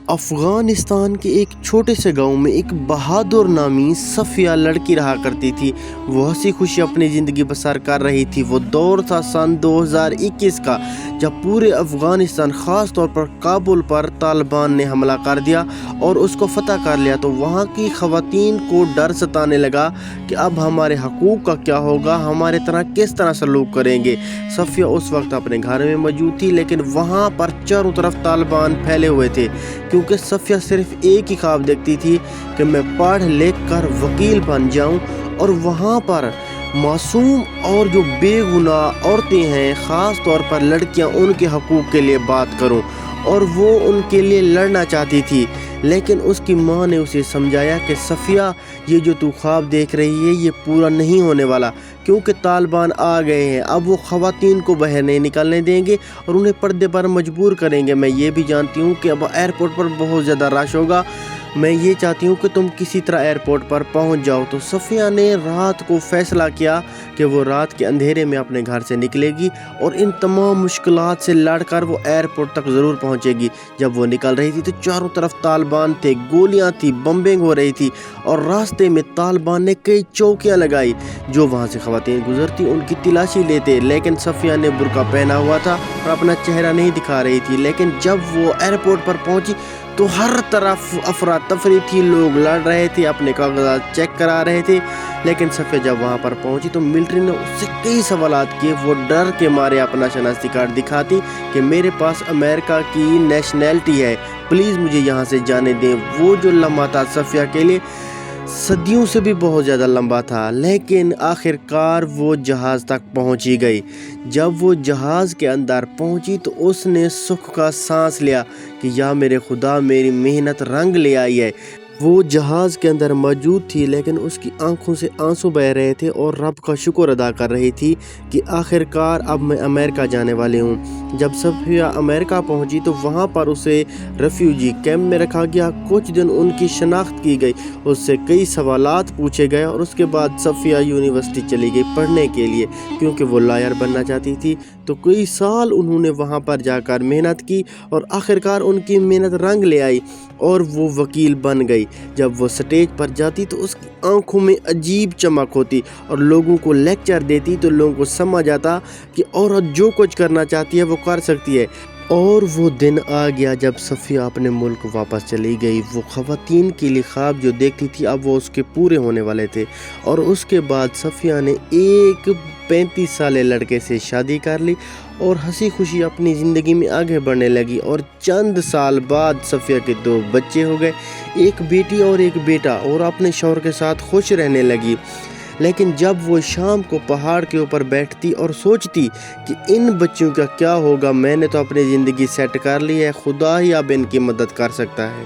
افغانستان کے ایک چھوٹے سے گاؤں میں ایک بہادر نامی صفیہ لڑکی رہا کرتی تھی۔ وہ ہنسی خوشی اپنی زندگی بسر کر رہی تھی۔ وہ دور تھا سن 2021 کا، جب پورے افغانستان خاص طور پر کابل پر طالبان نے حملہ کر دیا اور اس کو فتح کر لیا، تو وہاں کی خواتین کو ڈر ستانے لگا کہ اب ہمارے حقوق کا کیا ہوگا، ہمارے کس طرح سلوک کریں گے۔ صفیہ اس وقت اپنے گھر میں موجود تھی، لیکن وہاں پر چاروں طرف طالبان پھیلے ہوئے تھے، کیونکہ صفیہ صرف ایک ہی خواب دیکھتی تھی کہ میں پڑھ لکھ کر وکیل بن جاؤں اور وہاں پر معصوم اور جو بے گناہ عورتیں ہیں، خاص طور پر لڑکیاں، ان کے حقوق کے لیے بات کروں، اور وہ ان کے لیے لڑنا چاہتی تھی۔ لیکن اس کی ماں نے اسے سمجھایا کہ صفیہ، یہ جو تو خواب دیکھ رہی ہے یہ پورا نہیں ہونے والا، کیونکہ طالبان آ گئے ہیں۔ اب وہ خواتین کو باہر نہیں نکلنے دیں گے اور انہیں پردے پر مجبور کریں گے۔ میں یہ بھی جانتی ہوں کہ اب ایئرپورٹ پر بہت زیادہ رش ہوگا، میں یہ چاہتی ہوں کہ تم کسی طرح ایئرپورٹ پر پہنچ جاؤ۔ تو صفیہ نے رات کو فیصلہ کیا کہ وہ رات کے اندھیرے میں اپنے گھر سے نکلے گی اور ان تمام مشکلات سے لڑ کر وہ ایئرپورٹ تک ضرور پہنچے گی۔ جب وہ نکل رہی تھی تو چاروں طرف طالبان تھے، گولیاں تھی، بمبنگ ہو رہی تھی، اور راستے میں طالبان نے کئی چوکیاں لگائی۔ جو وہاں سے خواتین گزرتی ان کی تلاشی لیتے، لیکن صفیہ نے برقع پہنا ہوا تھا اور اپنا چہرہ نہیں دکھا رہی تھی۔ لیکن جب وہ ایئرپورٹ پر پہنچی تو ہر طرف افراتفری تھی، لوگ لڑ رہے تھے، اپنے کاغذات چیک کرا رہے تھے۔ لیکن صفیہ جب وہاں پر پہنچی تو ملٹری نے اس سے کئی سوالات کیے۔ وہ ڈر کے مارے اپنا شناختی کارڈ دکھاتی کہ میرے پاس امریکہ کی نیشنلٹی ہے، پلیز مجھے یہاں سے جانے دیں۔ وہ جو لمحہ تھا صفیہ کے لیے صدیوں سے بھی بہت زیادہ لمبا تھا، لیکن آخر کار وہ جہاز تک پہنچی گئی۔ جب وہ جہاز کے اندر پہنچی تو اس نے سکھ کا سانس لیا کہ یا میرے خدا، میری محنت رنگ لے آئی ہے۔ وہ جہاز کے اندر موجود تھی، لیکن اس کی آنکھوں سے آنسو بہہ رہے تھے اور رب کا شکر ادا کر رہی تھی کہ آخر کار اب میں امریکہ جانے والی ہوں۔ جب صفیہ امریکہ پہنچی تو وہاں پر اسے ریفیوجی کیمپ میں رکھا گیا۔ کچھ دن ان کی شناخت کی گئی، اس سے کئی سوالات پوچھے گئے، اور اس کے بعد صفیہ یونیورسٹی چلی گئی پڑھنے کے لیے، کیونکہ وہ لائر بننا چاہتی تھی۔ تو کئی سال انہوں نے وہاں پر جا کر محنت کی اور آخر کار ان کی محنت رنگ لے آئی اور وہ وکیل بن گئی۔ جب وہ سٹیج پر جاتی تو اس کی آنکھوں میں عجیب چمک ہوتی اور لوگوں کو لیکچر دیتی تو لوگوں کو سمجھ آتا کہ عورت جو کچھ کرنا چاہتی ہے وہ کر سکتی ہے۔ اور وہ دن آ گیا جب صفیہ اپنے ملک واپس چلی گئی۔ وہ خواتین کے لیے خواب جو دیکھتی تھی اب وہ اس کے پورے ہونے والے تھے، اور اس کے بعد صفیہ نے ایک 35 سالے لڑکے سے شادی کر لی اور ہنسی خوشی اپنی زندگی میں آگے بڑھنے لگی۔ اور چند سال بعد صفیہ کے 2 بچے ہو گئے، ایک بیٹی اور ایک بیٹا، اور اپنے شوہر کے ساتھ خوش رہنے لگی۔ لیکن جب وہ شام کو پہاڑ کے اوپر بیٹھتی اور سوچتی کہ ان بچوں کا کیا ہوگا، میں نے تو اپنی زندگی سیٹ کر لی ہے، خدا ہی اب ان کی مدد کر سکتا ہے۔